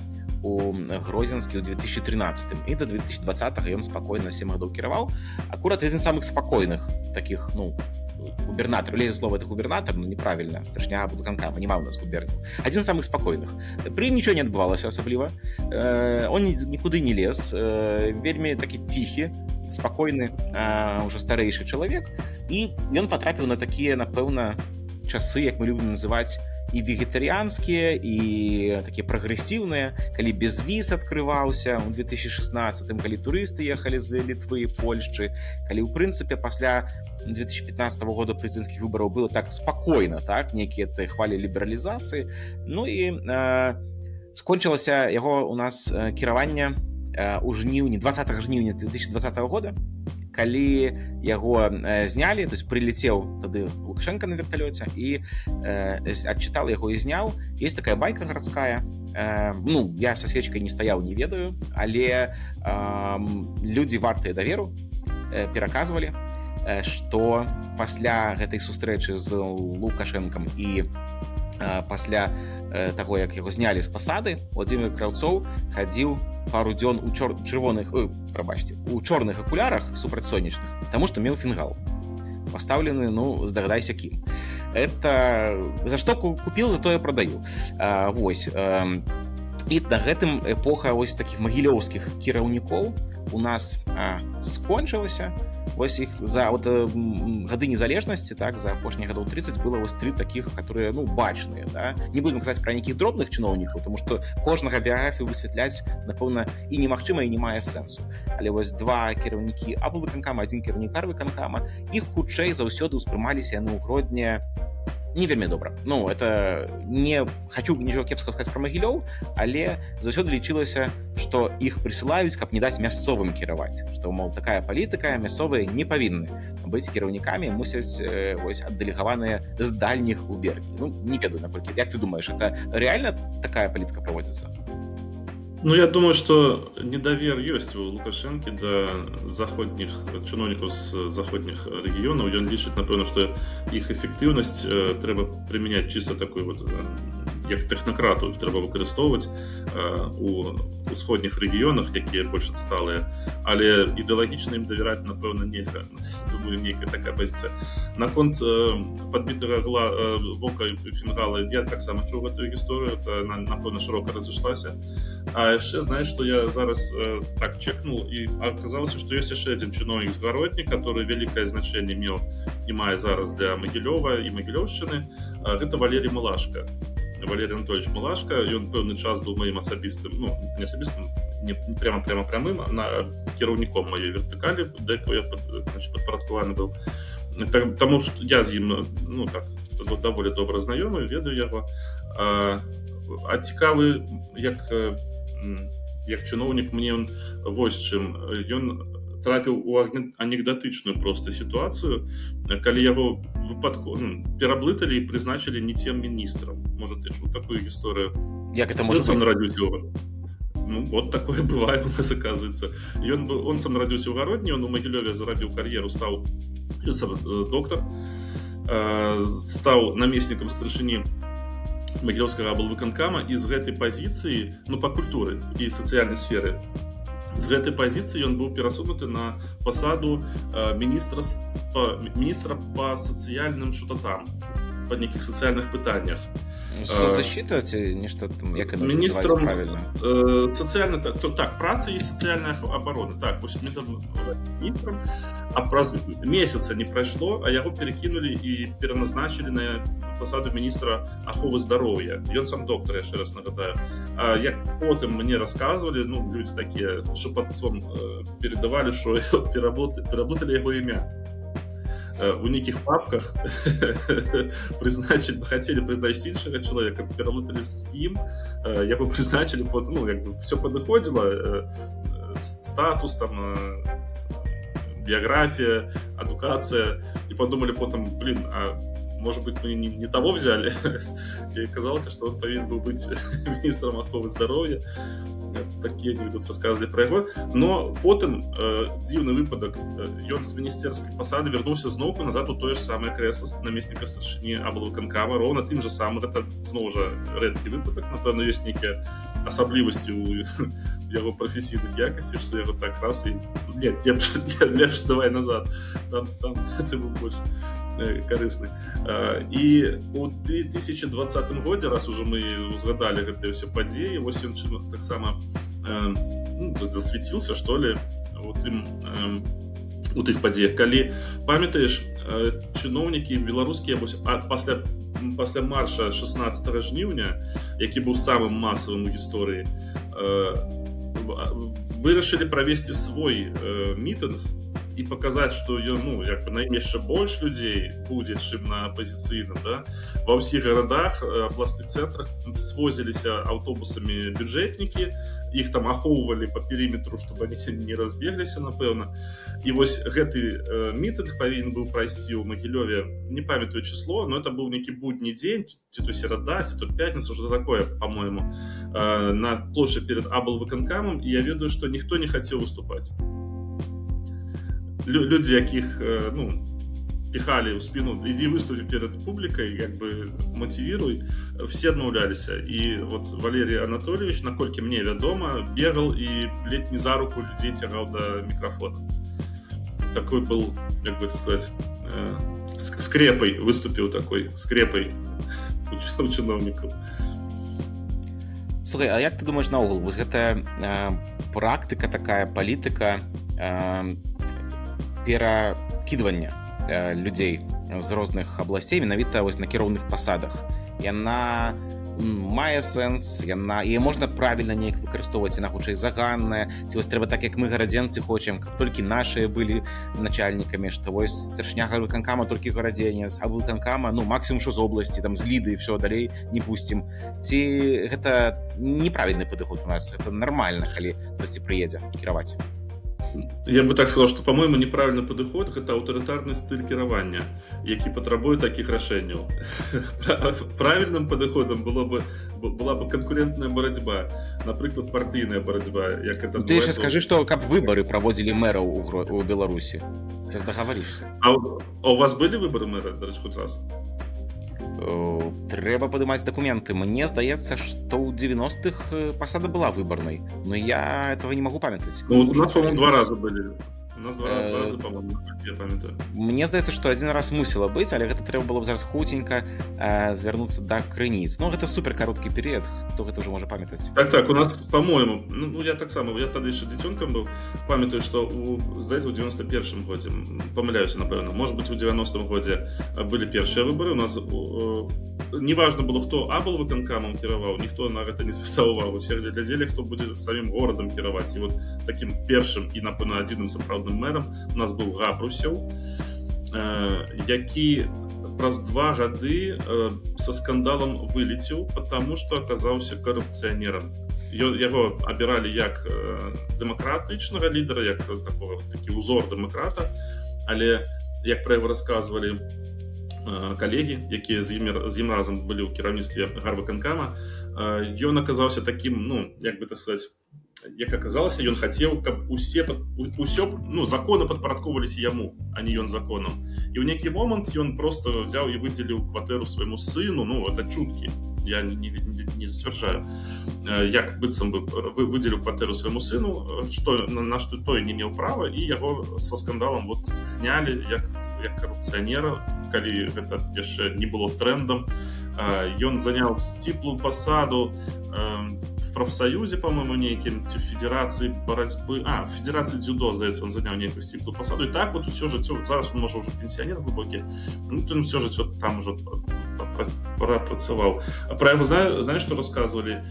у Гродзенскі ў 2013 і до 2020 ён спакойна 7 гадоў кіраваў. Акурат адзін з самых спакойных такіх, губернатор, лезе слово это губернатор, неправільна, страшня аблвыканкама, няма ў нас губернатор. Адзін з самых спакойных. Пры ім нічого не адбывалася асабліва. Он нікуды не лез, вельмі такі ціхі, спакойны, уже старэйшы чалавек, і ён патрапіў на такія, напэўна, часы, як мы любім называць, і вегетарыянскія, і такія прагрэсіўныя, калі безвіз адкрываўся ў 2016, калі турысты ехалі з Літвы і Польшчы, калі, ў прынцыпе, пасля 2015 года прэзідэнцкіх выбараў было так спакойна, нейкія хвалі лібералізацыі. І скончылася яго у нас кіраванне ў жніўні, 20 жніўня 2020 года, калі яго знялі, то есть прилетеў тады Лукашенко на верталёце і адчытал яго і зняў. Есть такая байка гарадская, я са свечкай не стаяў, не ведаю, але людзі вартыя даверу пераказвалі, што пасля гэтай сустрэчы з Лукашэнкам і пасля таго, як яго знялі з пасады, Владзімір Краўцоў хадзіў пару дзён у чорных акулярах супрацьсонечных, таму што меў фінгал пастаўлены, здагадайся кім. Это за што купіў, за тое прадаю. Вось. І на гэтым эпоха вось такіх магілёўскіх кіраўнікоў у нас скончылася. Вось іх за гады незалежнасці, так, за апошніх гадоў 30 было вось 3 такіх, которые, ну, бачныя, да? Не будем казаць пра нейкіх дробных чыноўнікаў, тому што кожнага біяграфію высвятляць, напэўна, і немагчыма, і не мае сэнсу. Але вось 2 кіраўнікі аблвыканкама, 1 кіраўнік арвыканкама, іх хутчэй заўсёды ўспрымаліся яны ў Гродні не вельмі добра. Ну, это не хочу нічого кепскага сказаць пра Магілёў, але заўсёды лічылася, што іх прысылаюць, каб не даць мясцовым кіраваць. Што, мол, такая палітыка, мясцовыя не павінны быць кіраўнікамі, мусяць вось аддэлегаваныя з дальніх губерній. Ну, не ведаю, наколькі. Як ты думаеш, это реально такая палітыка праводзіцца?
Ну, я думаю, что недовер есть у Лукашенко до заходних чиновников с заходних регионов. Он лічыць, напэўна, что их эффективность трэба применять чисто такой вот, як технократу, трэба выкарыстоўваць у усходніх рэгіёнах, якія больш адсталыя, але ідэалагічна ім давяраць, напэўна, нельга. Думаю, нейкая такая пазіцыя. Наконт падбітага вока фінгала я таксама чуў гэтую гісторыю, это, напэўна, шырока разышлася. А яшчэ, знаешь, что я зараз так чекнул, и оказалось, что есть еще один чиновник с Городни, который великое значение имел и мае зараз для Могилева и Могилевщины. Это Валерий Малашко. Валерий Анатольевич Малашко, и он пэўны час был моим особистым, ну, не особистым, не прямо прямым, а кіраўніком моей вертикали, до якой я подпарадкаваны был. Тому что я з ім, ну, так, доволі добра знаёмы, ведаю яго. А цікавы, як чыноўнік, мне ён вось чым. Ён трапіў у анекдотычную просто ситуацию, калі яго пераблыталі і прызначылі не тем міністрам. Можа, ты чуў такую гісторыю?
Як это можа быць?
Ну, вот такое бывает у нас, оказывается. Он сам нарадзіўся ў Гародні, он у Магілёве зарабіў кар'еру, стаў доктар, стаў намеснікам старшыні Магілёўскага аблвыканкама, і з гэтай пазіцыі, ну, па культуры і сацыяльнай сферы, з гэтай пазіцыі ён быў перасунуты на пасаду міністра па сацыяльным шутатам, па нейкіх сацыяльных пытаннях.
Соцзащита ці нешта там, як это
міністрам
правильно?
Сацыяльна, так, праца і сацыяльная абарона. Так, вось міністрам, а праз месяца не прайшло, а яго перакінулі і пераназначылі на пасаду міністра аховы здароўя. Ён сам доктар, яшчэ раз нагадаю. А як потым мне расказвалі, ну, людзі такія шапатцом передавалі, што пераблыталі яго імя. У нейкіх папках хотели призначить іншага чалавека, пераблыталі з ім, яго прызначылі, ну, як бы все падыходзіла, статус, там, биография, адукацыя, і подумали потом, блин, а может быть, мы не того взяли, и оказалось, что он повинен был быть министром аховы здароўя. Такія анекдоты рассказывали про яго. Но потым дзіўны выпадак, ён з міністэрскай пасады вярнуўся зноўку назад у тое ж самае крэсла намесніка старшыні аблвыканкама, роўна тым жа самым. Гэта зноў жа рэдкі выпадак, напэўна, ёсць нейкія асаблівасці ў яго прафесійных якасцях, што яго так раз і нет, лепш давай назад, там ты быў больш карысны. І ў 2020 годзе, раз уже мы узгадалі гэтыя ўсе падзеі, вось ён таксама засвяціўся, што ли, у тых падзеях. Калі памятаеш, чыноўнікі беларускія пасля марша 16 жніўня, які быў самым масавым у гісторыі, вырашылі правесці свой мітынг і паказаць, што ну, як бы, на ім яшчэ больш людзей будзе, чым на апазіцыйным, да? Ва ўсіх гарадах, абласных цэнтрах свозіліся аўтобусамі бюджэтнікі, іх там ахоўвалі па перыметру, чтобы они не разбегліся, напэўна. І вось гэты мітынг павінен быў прайсці ў Магілёве, не памятаю число, но это быў нейкі будні дзень, ці то серада, ці то пятніца, что такое, по-моему, на плошчы перед аблвыканкамам, і я ведаю, што ніхто не хацеў выступаць. Люди, якіх, ну, пихали в спину, иди выступи перед публикой, как бы мотивируй, все адмаўляліся. И вот Валерий Анатольевич, наколькі мне вядома, бегал и ледь не за руку людей тягал до микрофона. Такой был, как бы это сказать, скрепой, выступил такой скрепой у чиновников.
Слухай, а як ты думаеш наогул вось гэта практыка, такая палітыка перакідвання людзей з розных абласцей менавіта вось на кіроўных пасадах, яна мае сэнс, яе можна правільна неяк выкарыстоўваць, яна хутчэй заганная, ці вось трэба так, як мы гарадзенцы хочам, каб толькі нашыя былі начальнікамі, што вось старшыня гарвыканкама толькі гарадзенец, а выканкама, максімум што з обласці, там з ліды і ўсё, далей не пусцім. Ці гэта неправільны падыход у нас, гэта нармальна, калі хтосьці прыедзе кіраваць?
Я бы так сказал, что, по-моему, неправильный подход – это аўтарытарны стыль кіравання, які патрабуе такіх рашэнняў. Правильным падыходам была бы канкурентная барацьба, напрыклад, партыйная барацьба, як это.
Ты яшчэ скажы, што каб выбары праводзілі мэраў у Беларусі. Зараз дагаварышся.
А у вас былі выбары мэра, дарэчы, хоць раз?
Трэба падымаць дакументы. Мне здаецца, што ў 90-х пасада была выбарнай, но я этого не магу памятаць.
У нас, по-моему, 2 раза былі. У нас 2 раза, по-моему, я памятаю.
Мне здаецца, што 1 раз мусіла быць, але гэта трэба было б зараз хуценька звярнуцца да крыніц. Гэта супер кароткі перыяд, хто гэта ўжо можа памятаць.
Так, у нас, по-моему, я таксама, я тады яшчэ дзіцёнкам быў, памятаю, што здаецца, у 91-м годзе, памыляюся, напэўна, можа быць, у 90-м годзе былі першыя выбары, у нас неважна было, хто аблвыканкамам кіраваў, ніхто на гэта не звяртаў увагу, усе глядзелі, хто будзе самім горадам кіраваць. І вот такім першым і, напэўна, адзіным сапраўдным мэрам у нас быў Габрусеў, які праз 2 гады са скандалам вылецеў, потому што аказаўся карупцыянерам. Яго абіралі як дэмакратычнага лідара, як такі ўзор дэмакрата, але, як пра яго расказвалі калегі, якія з ім разам былі ў кіраўніцтве гарвыканкама, ён аказаўся такім, як бы так сказаць, як аказалася, ён хацеў, каб ўсё законы падпарадкоўваліся яму, а не ён законам. І ў нейкі момант ён проста взяў і выдзеліў кватэру свайму сыну, это чуткі, я не сцвярджаю, як быццам бы выдзеліў кватэру свайму сыну, на што той не меў права, і яго са скандалам знялі як карупцыянера, калі гэта яшчэ не было трендам. Ён заняў сціплую пасаду в прафсаюзе, по-моему, нейкім, ці в федэрацыі барацьбы, в федэрацыі дзюдо, здаецца, он заняў нейкую сціплую пасаду, і так вот усё жыццё, зараз он можа ўжо пенсіянер глыбокі, то усё жыццё там ужо прапрацаваў. Пра яго знаеш, што расказвалі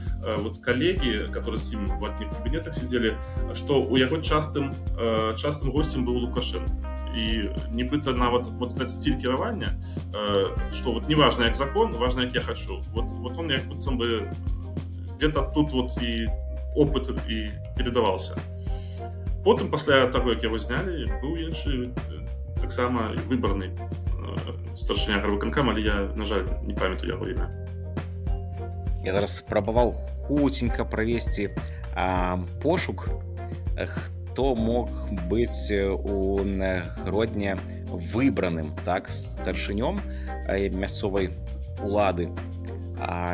калегі, которые з ім в адных кабінетах сидзелі, што у яго частым госцем быў Лукашенко. І нібыта нават этот стиль кіравання, што неважна як закон, важна як я хочу. Вот он як быццам бы где-то тут і опыт і передавался. Потым, пасля таго, як яго знялі, быў іншы, таксама выбарны старшыня гарвыканкама, але я, на жаль, не памятаю яго імя.
Я зараз спрабаваў хуценька правесці пошук, хто мог быць у Гродні выбраным старшынём мясцовай улады.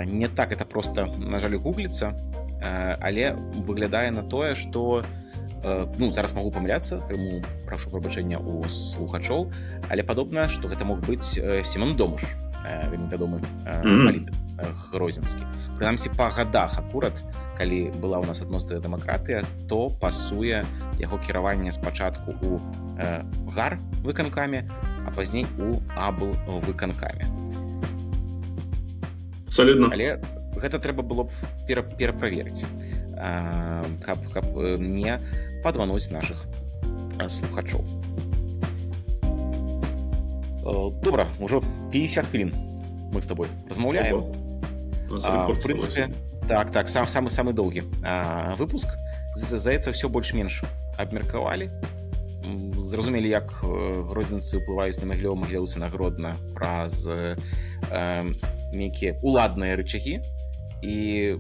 Не так это просто, на жаль, гугліцца, але выглядае на тое, што зараз магу памыляцца, таму прашу прабачэння ў слухачоў, але падобна, што гэта мог быць Семён Домуш, вельмі вядомы палітык гродзенскі. Прынамсі, па гадах акурат, калі была ў нас адносная дэмакратыя, то пасуе яго кіраванне спачатку ў гарвыканкаме, а пазней у аблвыканкаме.
Абсолютно.
Але гэта трэба было б пераправерыць, каб не падмануць нашых слухачоў. Добра, ўжо 50 хвілін мы з табой размаўляем. В прынцыпе, так, самы доўгі выпуск. Здаецца, все больш-менш абмеркавалі. Зразумелі, як гродзенцы ўплываюць на Магілёў, магілёўцы на Гродна праз нейкія уладныя рычагі. І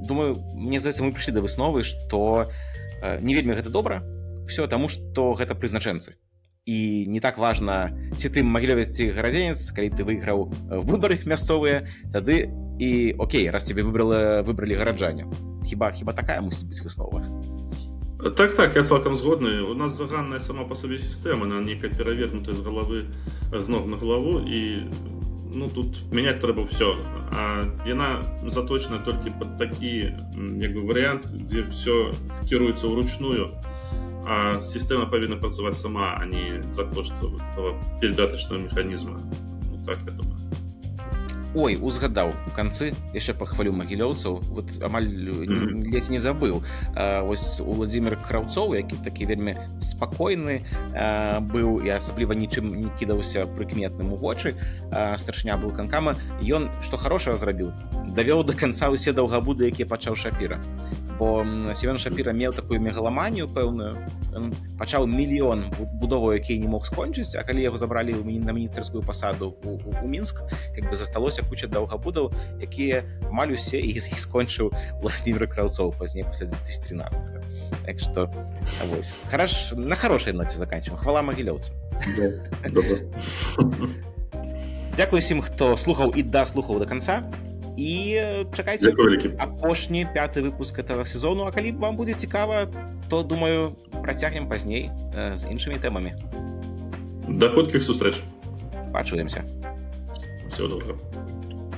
думаю, мне здаецца, мы прыйшлі да высновы, што не вельмі гэта добра, ўсё таму, што гэта прызначэнцы. І не так важна, ці ты магілёвец, ці гарадзенец, калі ты выйграў выбары мясцовыя, тады і окей, раз тебе выбралі гараджане. Хіба такая мусіць быць выснова?
Так, я цалкам згодны. У нас заганная сама па сабе сістэма, она нейкая перавернутая з ног на галаву, і ну тут менять трэба все. А яна заточена толькі под такі як бы варыянт, дзе все кіруецца ўручную, а сістэма павінна працаваць сама, а не за кошт вот этого передатачного механізма. Ну так я думаю.
Ой, узгадаў у канцы яшчэ пахвалю магілёўцаў, вот амаль ледзь не забыў. Вось Уладзімір Краўцоў, які такі вельмі спакойны быў і асабліва нічым не кідаўся прыкметным у вочы, старшыня аблканкама, ён што хорошага зрабіў, давёў да канца ўсе даўгабуды, якія пачаў Шапіра. Бо Семён Шапіра меў такую мегаламанію пэўную, пачаў мільён будоваў, які не мог скончыць, а калі яго забралі на міністэрскую пасаду у Мінск, как бы засталося куча даўгабудаў, якія амаль усе іх скончыў Владзімір Краўцоў пазней пасля 2013. Так што вось. На хорошай ноце заканчиваем. Хвала магілёўцам. Дзякуй усім, хто слухаў і даслухаў до канца. І чакайце апошні 5-й выпуск этого сезону, а калі вам будзе цікава, то, думаю, працягнем пазней з іншымі тэмамі.
Да хуткіх сустрэч.
Пачуемся.
Всего доброго.